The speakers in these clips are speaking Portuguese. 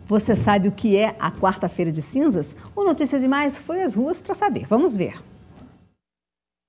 Você sabe o que é a quarta-feira de cinzas? O Notícias e Mais foi às ruas para saber. Vamos ver.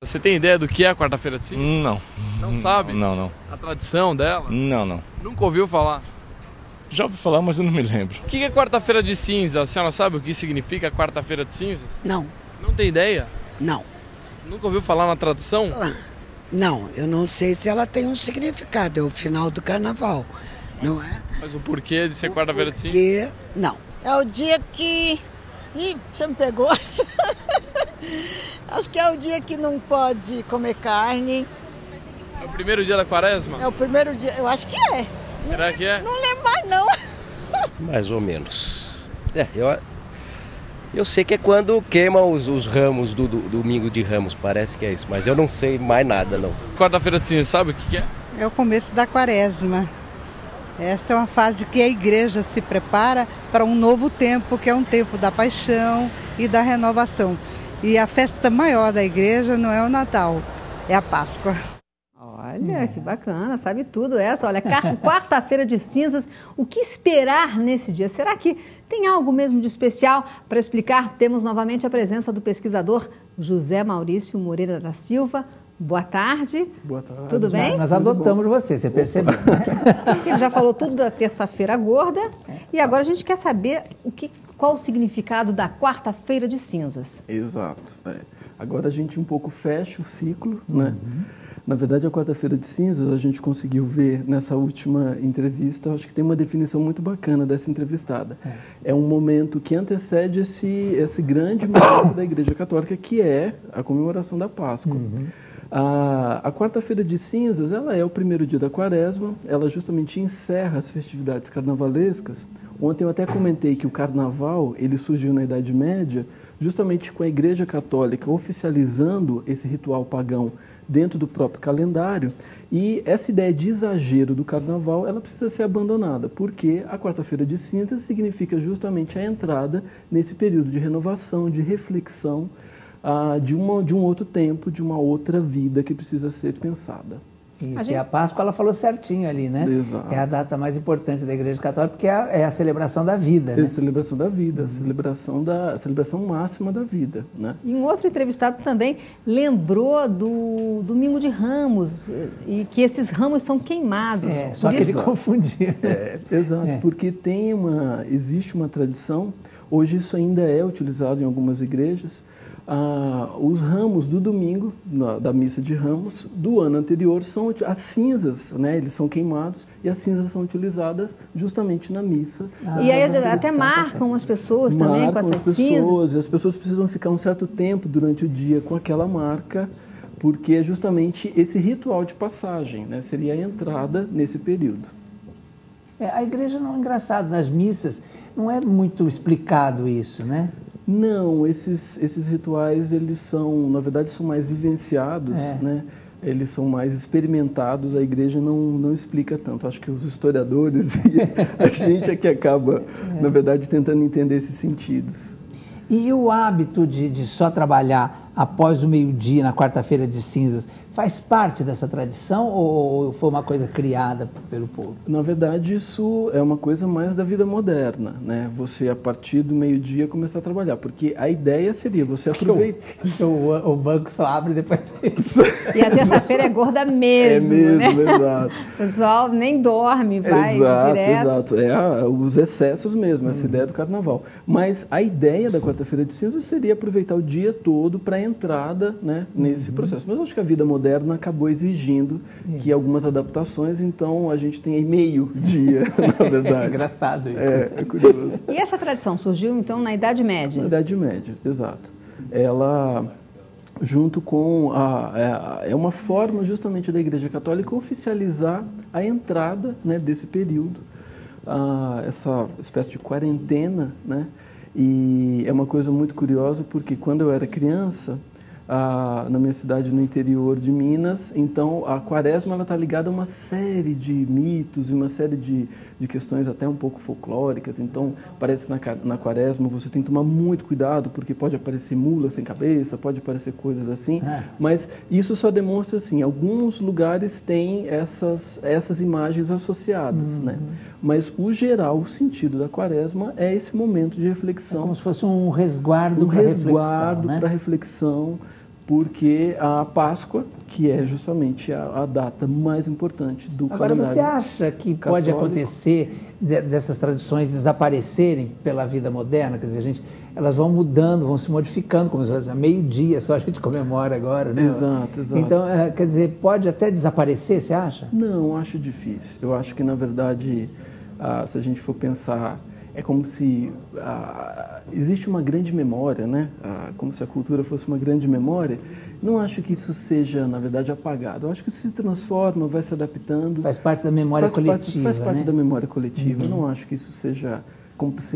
Você tem ideia do que é a quarta-feira de cinzas? Não. Não sabe? Não. A tradição dela? Não. Nunca ouviu falar? Já ouvi falar, mas eu não me lembro. O que é quarta-feira de cinza? A senhora sabe o que significa quarta-feira de cinzas? Não. Não tem ideia? Não. Nunca ouviu falar na tradição? Não, eu não sei se ela tem um significado, é o final do carnaval, não é? Mas o porquê de ser quarta-feira de cinzas? Porque, não. É o dia que... Ih, você me pegou. Acho que é o dia que não pode comer carne. É o primeiro dia da quaresma? É o primeiro dia, eu acho que é. Será que é? Não lembro mais não. Mais ou menos. Eu sei que é quando queimam os ramos do domingo de Ramos, parece que é isso, mas eu não sei mais nada, não. Quarta-feira de cinzas, sabe o que é? É o começo da quaresma. Essa é uma fase que a igreja se prepara para um novo tempo, que é um tempo da paixão e da renovação. E a festa maior da igreja não é o Natal, é a Páscoa. Olha, que bacana, sabe tudo essa. Olha, quarta-feira de cinzas, o que esperar nesse dia? Será que tem algo mesmo de especial? Para explicar, temos novamente a presença do pesquisador José Maurício Moreira da Silva. Boa tarde. Boa tarde. Tudo bem? Nós adotamos você percebeu. Ele já falou tudo da terça-feira gorda e agora a gente quer saber qual o significado da quarta-feira de cinzas. Exato. Agora a gente um pouco fecha o ciclo, né? Na verdade, a quarta-feira de cinzas, a gente conseguiu ver nessa última entrevista, acho que tem uma definição muito bacana dessa entrevistada. É um momento que antecede esse grande momento da Igreja Católica, que é a comemoração da Páscoa. A quarta-feira de cinzas, ela é o primeiro dia da quaresma, ela justamente encerra as festividades carnavalescas. Ontem eu até comentei que o carnaval, ele surgiu na Idade Média, justamente com a Igreja Católica oficializando esse ritual pagão dentro do próprio calendário, e essa ideia de exagero do carnaval, ela precisa ser abandonada, porque a quarta-feira de cinzas significa justamente a entrada nesse período de renovação, de reflexão, de um outro tempo, de uma outra vida que precisa ser pensada. Isso, e a Páscoa ela falou certinho ali, né? Exato. É a data mais importante da Igreja Católica, porque é a celebração da vida, né? É a celebração da vida, a celebração máxima da vida, né? E um outro entrevistado também lembrou do Domingo de Ramos, e que esses ramos são queimados. Só que ele confundia. Exato, porque existe uma tradição, hoje isso ainda é utilizado em algumas igrejas. Os ramos do domingo, da missa de ramos, do ano anterior, são as cinzas, né? Eles são queimados e as cinzas são utilizadas justamente na missa. E aí até marcam as pessoas também com essas cinzas. E as pessoas precisam ficar um certo tempo durante o dia com aquela marca, porque é justamente esse ritual de passagem, né? Seria a entrada nesse período. A igreja, não é engraçado, nas missas não é muito explicado isso, né? Não, esses rituais, eles são, na verdade, são mais vivenciados, né? Eles são mais experimentados, a igreja não explica tanto. Acho que os historiadores e a gente é que acaba, na verdade, tentando entender esses sentidos. E o hábito de só trabalhar após o meio-dia, na quarta-feira de cinzas, faz parte dessa tradição ou foi uma coisa criada pelo povo? Na verdade, isso é uma coisa mais da vida moderna, né? Você, a partir do meio-dia, começar a trabalhar, porque a ideia seria você aproveitar... O banco só abre depois E a terça-feira é gorda mesmo, né? Exato. O pessoal nem dorme, vai direto. Exato, os excessos mesmo, essa ideia do carnaval. Mas a ideia da quarta-feira de cinzas seria aproveitar o dia todo para a entrada, né, nesse processo. Mas eu acho que a vida moderna acabou exigindo que algumas adaptações, então a gente tem aí meio-dia, na verdade. É engraçado isso. É curioso. E essa tradição surgiu, então, na Idade Média? Na Idade Média, exato. Ela, junto com é uma forma justamente da Igreja Católica oficializar a entrada, né, desse período, essa espécie de quarentena, né? E é uma coisa muito curiosa porque quando eu era criança, na minha cidade no interior de Minas. Então, a quaresma está ligada a uma série de mitos e uma série de questões até um pouco folclóricas. Então, parece que na quaresma você tem que tomar muito cuidado, porque pode aparecer mula sem cabeça, pode aparecer coisas assim. Mas isso só demonstra, assim, alguns lugares têm essas imagens associadas, né? Mas, o geral, o sentido da quaresma é esse momento de reflexão. É como se fosse um resguardo para reflexão. Um resguardo para reflexão, porque a Páscoa, que é justamente a data mais importante do calendário. Agora, você acha que católico, pode acontecer dessas tradições desaparecerem pela vida moderna? Quer dizer, elas vão mudando, vão se modificando, como se fosse meio-dia, só a gente comemora agora, né? Exato. Então, quer dizer, pode até desaparecer, você acha? Não, acho difícil. Eu acho que, na verdade, se a gente for pensar, é como se existe uma grande memória, né? Como se a cultura fosse uma grande memória. Não acho que isso seja, na verdade, apagado. Eu acho que isso se transforma, vai se adaptando. Faz parte da memória coletiva, faz parte, né? da memória coletiva. Eu não acho que isso seja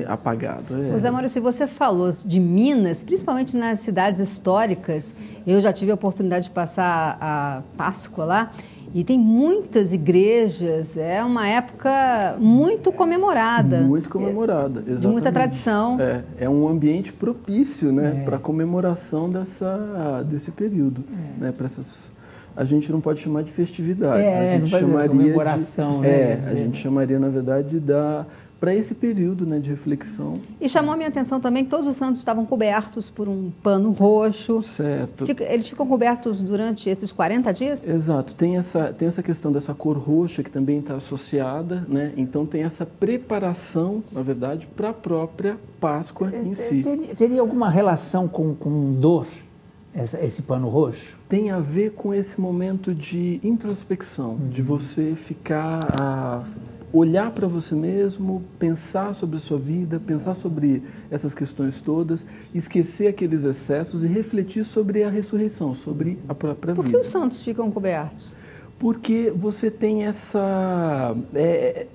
apagado. José Maurício, você falou de Minas, principalmente nas cidades históricas. Eu já tive a oportunidade de passar a Páscoa lá. E tem muitas igrejas, é uma época muito comemorada. Muito comemorada, exatamente. De muita tradição. É um ambiente propício, né, para a comemoração desse período. Né, a gente não pode chamar de festividades, a gente chamaria de comemoração. A gente chamaria, na verdade, para esse período, né, de reflexão. E chamou a minha atenção também que todos os santos estavam cobertos por um pano roxo. Certo. Eles ficam cobertos durante esses 40 dias? Exato. Tem essa questão dessa cor roxa que também está associada, né? Então tem essa preparação, na verdade, para a própria Páscoa em si. Teria alguma relação com dor, esse pano roxo? Tem a ver com esse momento de introspecção, de você ficar olhar para você mesmo, pensar sobre a sua vida, pensar sobre essas questões todas, esquecer aqueles excessos e refletir sobre a ressurreição, sobre a própria vida. Por que os santos ficam cobertos? Porque você tem essa...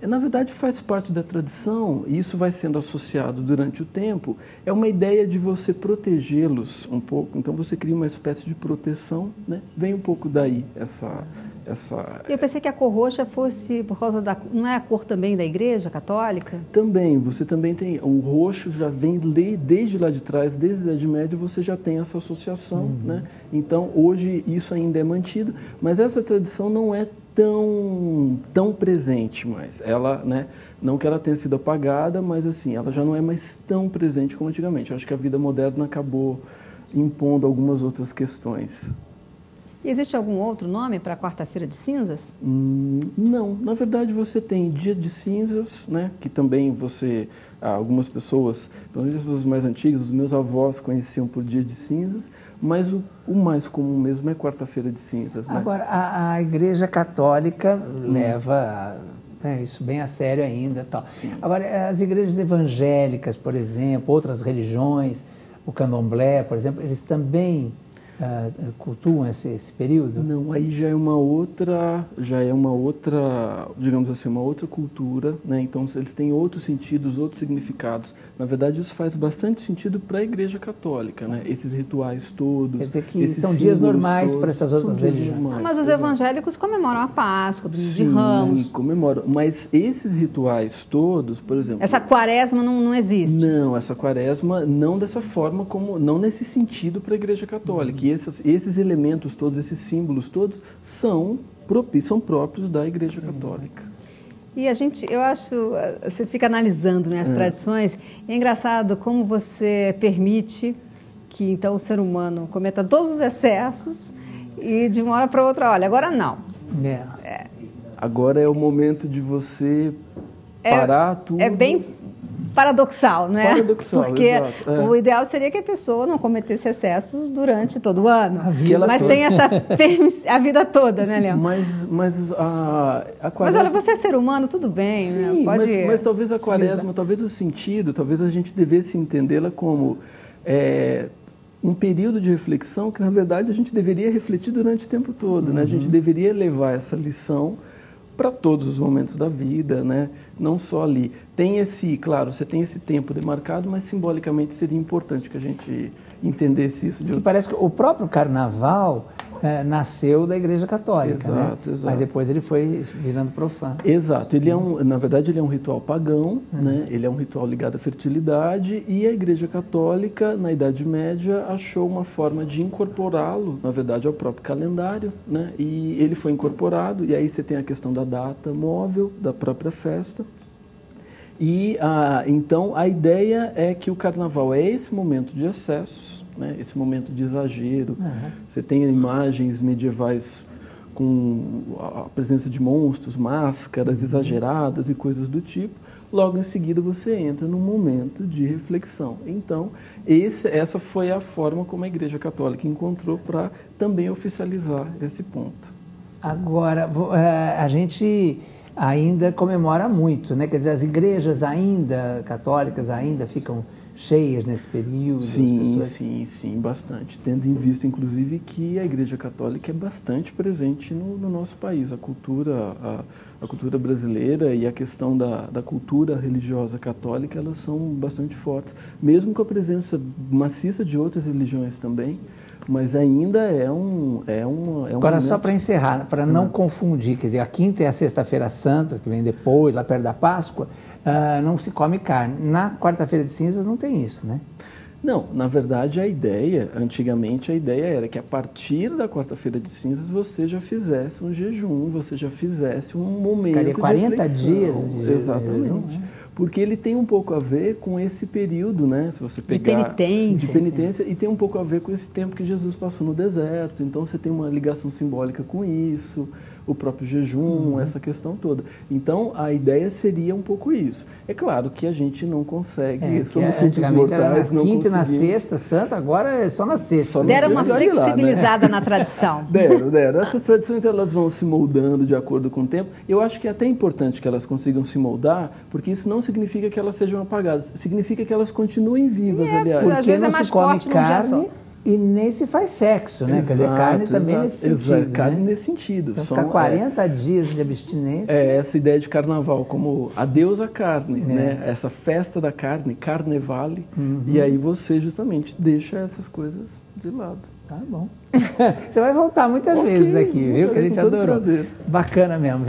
na verdade, faz parte da tradição, e isso vai sendo associado durante o tempo, é uma ideia de você protegê-los um pouco. Então, você cria uma espécie de proteção, né? Vem um pouco daí essa... Eu pensei que a cor roxa fosse por causa da... Não é a cor também da Igreja Católica? Também, você também tem... O roxo já vem desde lá de trás, desde a Idade Média, você já tem essa associação, né? Então, hoje, isso ainda é mantido, mas essa tradição não é tão presente mais. Ela, né, não que ela tenha sido apagada, mas assim, ela já não é mais tão presente como antigamente. Eu acho que a vida moderna acabou impondo algumas outras questões. E existe algum outro nome para a quarta-feira de cinzas? Não, na verdade você tem dia de cinzas, né? Que também algumas pessoas, pelo menos as pessoas mais antigas, os meus avós conheciam por dia de cinzas, mas o mais comum mesmo é quarta-feira de cinzas, né? Agora, a Igreja Católica leva isso bem a sério ainda. Tal. Agora, as igrejas evangélicas, por exemplo, outras religiões, o candomblé, por exemplo, eles também cultuam esse período? Não, aí já é uma outra, digamos assim, uma outra cultura, né? Então eles têm outros sentidos, outros significados. Na verdade, isso faz bastante sentido para a Igreja Católica, né? Esses rituais todos. Quer dizer que são dias normais para essas outras religiões. Mas os evangélicos comemoram a Páscoa, o Domingo de Ramos. Comemoram. Mas esses rituais todos, por exemplo... Essa quaresma não existe? Não, essa quaresma não dessa forma, não nesse sentido para a Igreja Católica. E esses elementos todos, esses símbolos todos, são próprios da Igreja Católica. E eu acho, você fica analisando, né, as tradições, é engraçado como você permite que então o ser humano cometa todos os excessos e de uma hora para outra, olha, agora não. Agora é o momento de você parar tudo. É bem paradoxal, não é? Paradoxal, porque exato. O ideal seria que a pessoa não cometesse excessos durante todo o ano. Mas toda. tem a vida toda, né, Leão? Mas a quaresma... Mas olha, você é ser humano, tudo bem, sim, né? mas talvez a quaresma, talvez o sentido, talvez a gente devesse entendê-la como um período de reflexão que, na verdade, a gente deveria refletir durante o tempo todo, né? A gente deveria levar essa lição para todos os momentos da vida, né? Não só ali. Claro, você tem esse tempo demarcado, mas simbolicamente seria importante que a gente entendesse isso de outros... Parece que o próprio carnaval nasceu da Igreja Católica, exato, né? Exato. Mas depois ele foi virando profano. Exato. Na verdade, ele é um ritual pagão, né? Ele é um ritual ligado à fertilidade, e a Igreja Católica, na Idade Média, achou uma forma de incorporá-lo, na verdade, ao próprio calendário, né? E ele foi incorporado, e aí você tem a questão da data móvel da própria festa. E então a ideia é que o carnaval é esse momento de excessos, né? Esse momento de exagero. Você tem imagens medievais com a presença de monstros, máscaras exageradas e coisas do tipo. Logo em seguida você entra num momento de reflexão. Então, essa foi a forma como a Igreja Católica encontrou para também oficializar esse ponto. Agora, a gente ainda comemora muito, né? Quer dizer, as igrejas ainda católicas ainda ficam cheias nesse período? Sim, bastante. Tendo em vista, inclusive, que a Igreja Católica é bastante presente no nosso país. A cultura brasileira e a questão da cultura religiosa católica, elas são bastante fortes. Mesmo com a presença maciça de outras religiões também, mas ainda é um Agora, momento... só para encerrar, para não confundir, quer dizer, a quinta é a sexta-feira santa, que vem depois, lá perto da Páscoa, não se come carne. Na quarta-feira de cinzas não tem isso, né? Não, na verdade antigamente a ideia era que a partir da quarta-feira de cinzas você já fizesse um jejum, você já fizesse um momento Ficaria 40 de dias reflexão. Exatamente. Porque ele tem um pouco a ver com esse período, né? Se você pegar de penitência, e tem um pouco a ver com esse tempo que Jesus passou no deserto. Então você tem uma ligação simbólica com isso, o próprio jejum, essa questão toda. Então a ideia seria um pouco isso. É claro que a gente não consegue, somos simples mortais, não conseguimos. Quinta e na sexta, santa, agora é só na sexta. Deram uma flexibilizada na tradição. Deram. Essas tradições, elas vão se moldando de acordo com o tempo. Eu acho que é até importante que elas consigam se moldar, porque isso não significa que elas sejam apagadas, significa que elas continuem vivas, aliás. Porque não se come carne e nem se faz sexo, né? Quer dizer, carne também nesse sentido. Carne nesse sentido. Então, ficar 40 dias de abstinência. Essa ideia de carnaval, como a deusa carne, né? Essa festa da carne, carnevale, e aí você justamente deixa essas coisas de lado. Tá bom. Você vai voltar muitas vezes aqui, viu? Que a gente adorou. Prazer. Bacana mesmo.